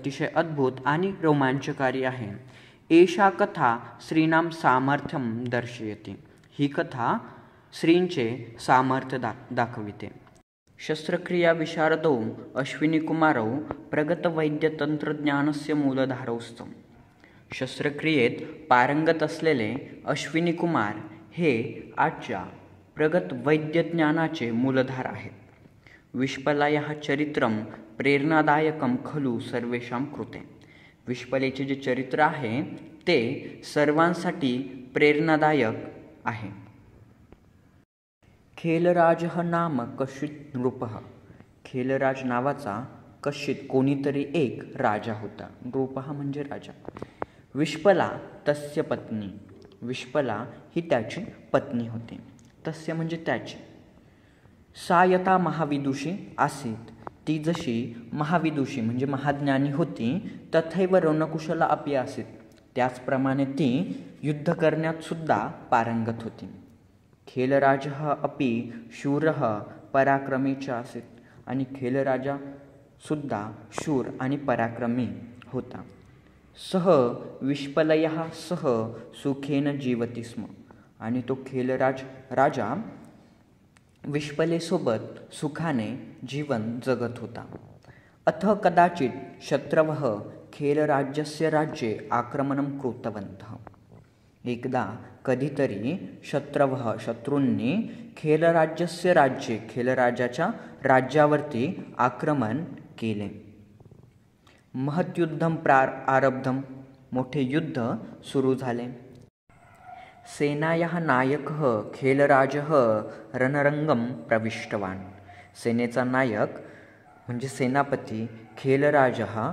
अतिशय अद्भुत आणि रोमांचकारी आहे. एषा कथा स्त्रीणां सामर्थ्यं दर्शयति. ही कथा स्त्रींचे सामर्थ्य दाखविते. शस्त्रक्रिया विशारदौ अश्विनीकुमारौ प्रगतवैद्यतंत्रज्ञानस्य मूलधारौ स्तः. शस्त्रक्रियेत पारंगत असलेले अश्विनीकुमार हे आजच्या प्रगत वैद्यज्ञानाचे मूलधार आहेत. विश्पलायाः चरित्रं प्रेरणादायकं खलु सर्वेषां कृते. विश्पलेचे जे चरित्र आहे ते सर्वांसाठी प्रेरणादायक आहे. खेलराजः नाम कश्चित् नृपः. खेलराज नावाचा कश्चित कोणीतरी एक राजा होता. नृपः म्हणजे राजा. विश्पला तस्य पत्नी. विश्पला ही त्याची पत्नी होती. तस्य म्हणजे त्याची. सा यथा महाविदुषी आसीत्. ती जशी महाविदुषी म्हणजे महाज्ञानी होती तथैव रणकुशला अपि आसीत्. त्याचप्रमाणे ती युद्ध करण्यात सुद्धा पारंगत होती. खेलराजः अपि शूरः पराक्रमी च आसीत्. आणि खेलराजा सुद्धा शूर आणि पराक्रमी होता. सह विश्पलयः सह सुखेन जीवति स्म. आणि तो खेलराज राजा विश्पलेसोबत सुखाने जीवन जगत होता. अथ कदाचित् शत्रवः खेलराज्यस्य राज्ये आक्रमणं कृतवन्तः. एकदा कधीतरी शत्रूंनी खेलराज्यस्य राज्ये खेलराजाच्या राज्यावरती आक्रमण केले. महत्युद्धं आरब्धं. मोठे युद्ध सुरू झाले. सेनायाः नायकः खेलराजः रणरंगं प्रविष्टवान्. सेनेचा नायक म्हणजे सेनापती खेलराजः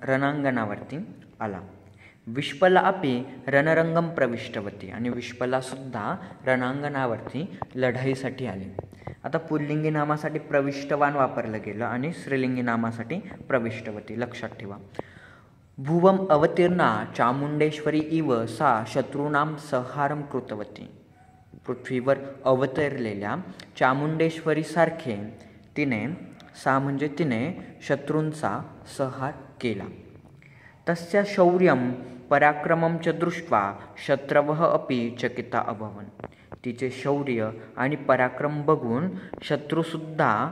रणांगणावरती आला. विश्पला अपि रणरंगं प्रविष्टवती. आणि विश्पला सुद्धा रणांगणावरती लढाईसाठी आली. आता पुल्लिंगी नामासाठी प्रविष्टवान वापरलं गेलं आणि स्त्रीलिंगी नामासाठी प्रविष्टवती. लक्षात ठेवा. भुवम अवतीर्णा चामुंडेश्वरी इव सा शत्रूणां संहारं कृतवती. पृथ्वीवर अवतरलेल्या चामुंडेश्वरीसारखे तिने शत्रूंचा संहार केला. तस्या शौर्यं पराक्रमं च दृष्ट्वा शत्रवः अपि चकिता अभवन्. तिचे शौर्य आणि पराक्रम बघून शत्रूसुद्धा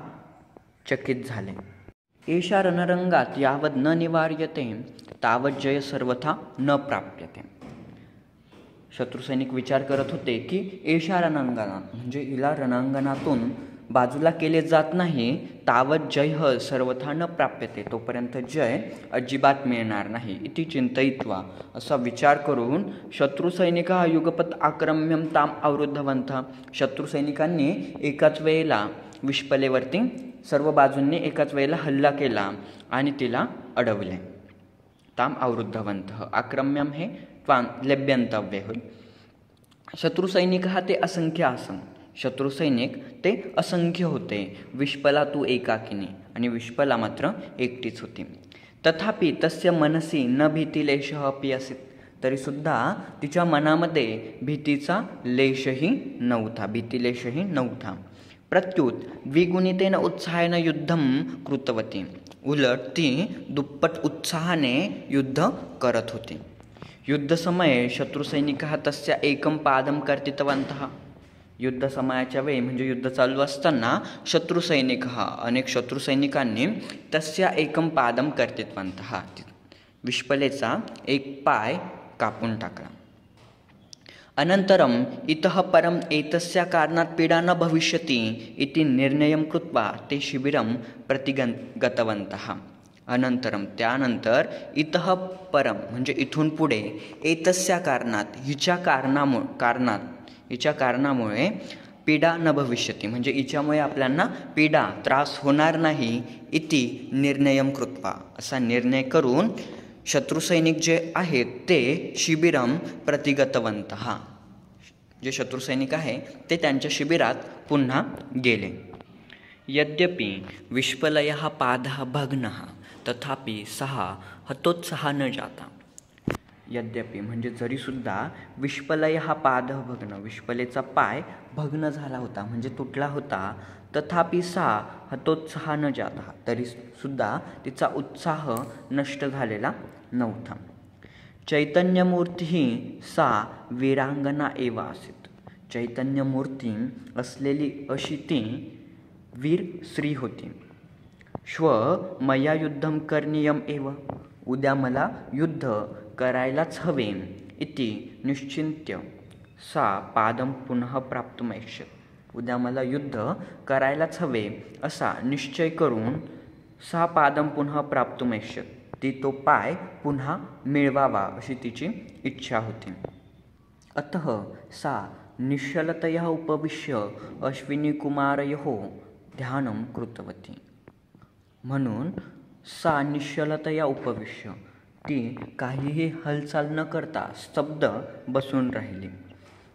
चकित झाले. एषा रणरंगात यावत् न निवार्यते तावत् जय सर्वथा न प्राप्यते. शत्रुसैनिक विचार करत होते की एषा रणांगणात म्हणजे हिला रणांगणातून बाजूला केले जात नाही तावत् जय सर्वथा न प्राप्यते. तोपर्यंत जय अजिबात मिळणार नाही. इति चिंतयित्वा असा विचार करून शत्रुसैनिकाः युगपत् आक्रम्यं ताम अवरुद्धवन्तः. शत्रुसैनिकांनी एकाच वेळेला विश्पलेवरती सर्व बाजूंनी एकाच वेळेला हल्ला केला आणि तिला अडवले. ताम अवरुद्धवन्तः. आक्रम्यम हे लेब्यंतव्य होईल. शत्रुसैनिकः ते असंख्य आसन. शत्रुसैनिक ते असंख्य होते. विश्पला तू एकाकिनी. आणि विश्पला मात्र एकटीच होती. तथापि तस्य मनसी न भीतिलेशः अपि आसीत्. तरीसुद्धा तिच्या मनामध्ये भीतीचा लेशही नव्हता. भीतिलेशही नव्हता. प्रत्युत द्विगुणितेन उत्साहेन युद्धं कृतवती. उलट ती दुप्पट उत्साहाने युद्ध करत होती. युद्धसमये शत्रुसैनिकाः तस्य एकं पादं कर्तितवन्तः. युद्ध समयाच्या वेळी म्हणजे युद्ध चालू असताना अनेक शत्रुसैनिकांनी तस्या एकं पादं कर्तितवन्तः. विश्पलेचा एक पाय कापून टाकला. अनन्तरम् इतः परम् एतस्य कारणात् पीडा न भविष्यति इति निर्णयं कृत्वा ते शिबिरं प्रति गतवन्तः. अनंतरम त्यानंतर इतः परम म्हणजे इथून पुढे एतस्या कारणात हिच्या कारणामुळे पीडा न भविष्यति म्हणजे हिच्यामुळे आपल्याला पीडा त्रास होणार नाही इति निर्णयं कृत्वा असा निर्णय करून शत्रुसैनिक जे आहेत ते शिबिरम प्रतिगतवन्तः. जे शत्रुसैनिक आहे ते त्यांच्या शिबिरात पुन्हा गेले. यद्यपि विश्पलयः पादः भग्नः तथापि सः हतोत्साहः न जाता. यद्यपि म्हणजे जरीसुद्धा विष्पलय हा पादः भग्न, विष्पलेचा पाय भग्न झाला होता म्हणजे तुटला होता, तथापि सा हतोत्साह न जातः, तरीसुद्धा तिचा उत्साह नष्ट झालेला नव्हता. चैतन्यमूर्ती सा वीरांगना एव आसीत, चैतन्यमूर्ती असलेली अशी ती वीर स्त्री होती. श्व मया युद्धम करणीयम एव, उद्या मला युद्ध करायलाच हवे इति निश्चिंत्य सा पादम पुनः प्राप्तुमैच्छत, उद्या मला युद्ध करायलाच हवे असा निश्चय करून सा पादम पुनः प्राप्तुमैच्छत, ती तो पाय पुन्हा मिळवावा अशी तिची इच्छा होती. अतः सा निश्चलतया उपविश्य अश्विनीकुमारयोः ध्यानं कृतवती. म्हणून सा निश्चलतया उपविश्य, ती काहीही हालचाल न करता स्तब्ध बसून राहिली.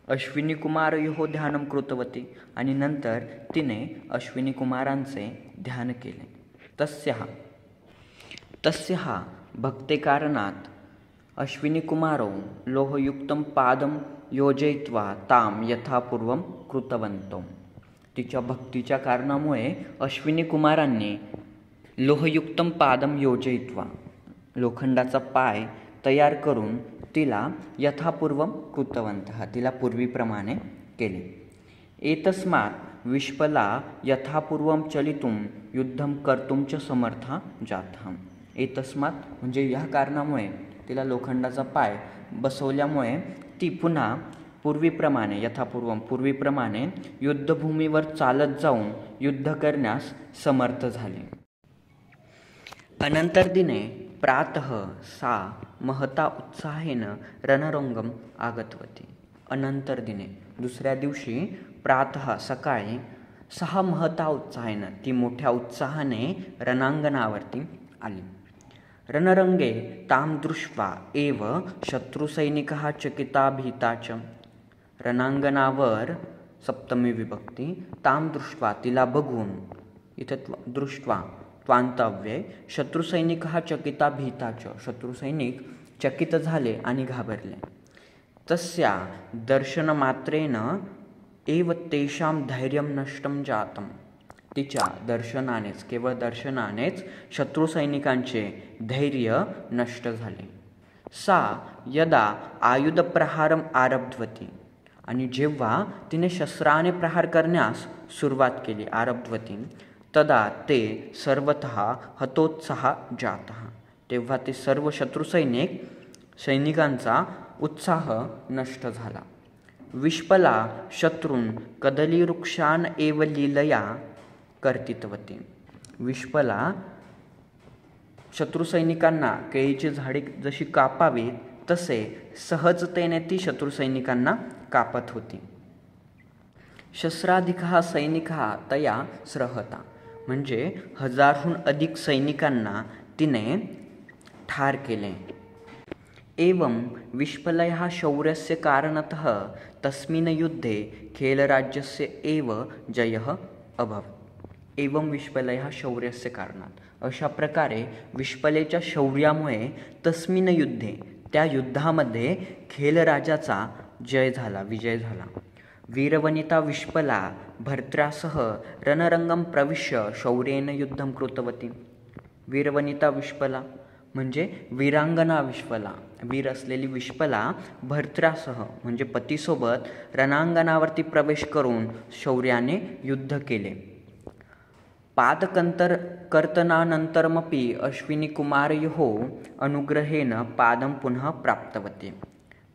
अश्विनी कुमारयोः ध्यानं कृतवती, आणि नंतर तिने अश्विनी कुमारांचे ध्यान केले. तस्याः भक्तेकारणात् अश्विनी कुमारौ लोहयुक्तं पादं योजयित्वा तां यथापूर्वं कृतवन्तौ. तिच्या भक्तीच्या कारणामुळे अश्विनी कुमारांनी लोहयुक्तं पादं योजयित्वा, लोखंडाचा पाय तयार करून तिला यथापूर्वं कृतवन्तः, तिला पूर्वीप्रमाणे केले. एतस्मात् विष्पला यथापूर्वं चलितुं युद्धं कर्तुं च समर्था जातः. एतस्मात् म्हणजे या कारणामुळे, तिला लोखंडाचा पाय बसवल्यामुळे ती पुन्हा पूर्वीप्रमाणे, यथापूर्वं पूर्वीप्रमाणे युद्धभूमीवर चालत जाऊन युद्ध करण्यास समर्थ झाली. अनंतर दिने प्रातः सा महता उत्साहेन रणरंगम आगतवती. अनंतर दिने दुसऱ्या दिवशी प्रातः सकाळी सहा महता उत्साहेनं, ती मोठ्या उत्साहाने रणांगणावरती आली. रणरंगे ताम दृष्ट्वा एव शत्रुसैनिकः चकिता भीता च. रणांगणावर सप्तमी विभक्ती, ताम दृष्ट्वा तिला बघून, इथं दृष्ट्वा त्वांतव्ये, शत्रुसैनिकः चकिता भीता च, शत्रुसैनिक चकित झाले आणि घाबरले. तस्या दर्शनमात्रेन एव तेषां धैर्यं नष्टं जातं. तिच्या दर्शनानेच, केवळ दर्शनानेच शत्रुसैनिकांचे धैर्य नष्ट झाले. सा यदा आयुधप्रहारम आरब्धवती, आणि जेव्हा तिने शस्त्राने प्रहार करण्यास सुरुवात केली, आरब्धवती, तदा ते सर्वतः हतोत्साह जातः, तेव्हा ते सर्व सैनिकांचा उत्साह नष्ट झाला. विष्पला शत्रून् कदलीवृक्षान् एव लीलया कर्तितवती. विष्पला शत्रुसैनिकांना केळीची झाडे जशी कापावी तसे सहजतेने ती शत्रुसैनिकांना कापत होती. शस्त्राधिकः सैनिकः तया स्रहता, म्हणजे 1000हून अधिक सैनिकांना तिने ठार केले. एवं विष्पलयः शौर्यस्य कारणतः तस्मिन् युद्धे खेलराज्यस्य एव जयः अभवत्. एवं विष्पलयः शौर्यस्य कारणात, अशा प्रकारे विष्पलेच्या शौर्यामुळे तस्मिन् युद्धे, त्या युद्धामध्ये खेलराजाचा जय झाला, विजय झाला. वीरवनिता विष्पला भर्त्रासह रणरंगम प्रविश्य शौर्येन युद्धं कृतवती. वीरवनिता विष्पला म्हणजे वीरांगना विष्पला, वीर असलेली विष्पला भर्त्रासह म्हणजे पतीसोबत रणांगणावरती प्रवेश करून शौर्याने युद्ध केले. कर्तनानंतरमपि अश्विनी कुमारयोः अनुग्रहेण पादं पुनः प्राप्तवती.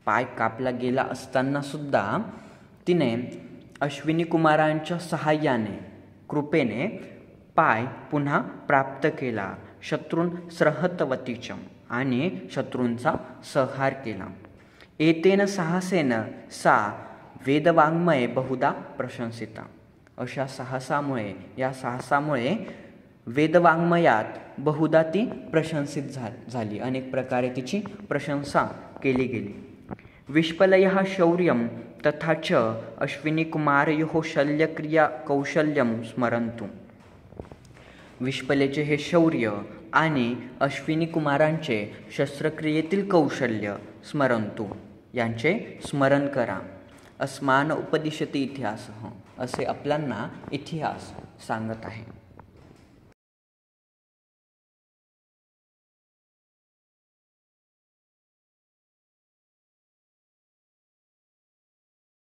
पाय कापला गेला असताना सुद्धा तिने अश्विनी कुमारांच्या सहाय्याने, कृपेने पाय पुन्हा प्राप्त केला. शत्रून् स्रहतवतीच, आणि शत्रूंचा संहार केला. एतेन साहसेन सा वेदवाङ्मये बहुधा प्रशंसिता. अशा साहसामुळे, या साहसामुळे वेदवाङ्मयात बहुधा ती प्रशंसित झाली, अनेक प्रकारे तिची प्रशंसा केली गेली. विष्पलयः शौर्यं तथा च अश्विनी कुमारयोः शल्यक्रिया कौशल्यं स्मरन्तु. विष्पलेचे हे शौर्य आणि अश्विनी कुमारांचे शस्त्रक्रियेतील कौशल्य स्मरंतु यांचे स्मरण करा. अस्मान उपदिशती इतिहास असे आपल्यांना इतिहास सांगत आहे.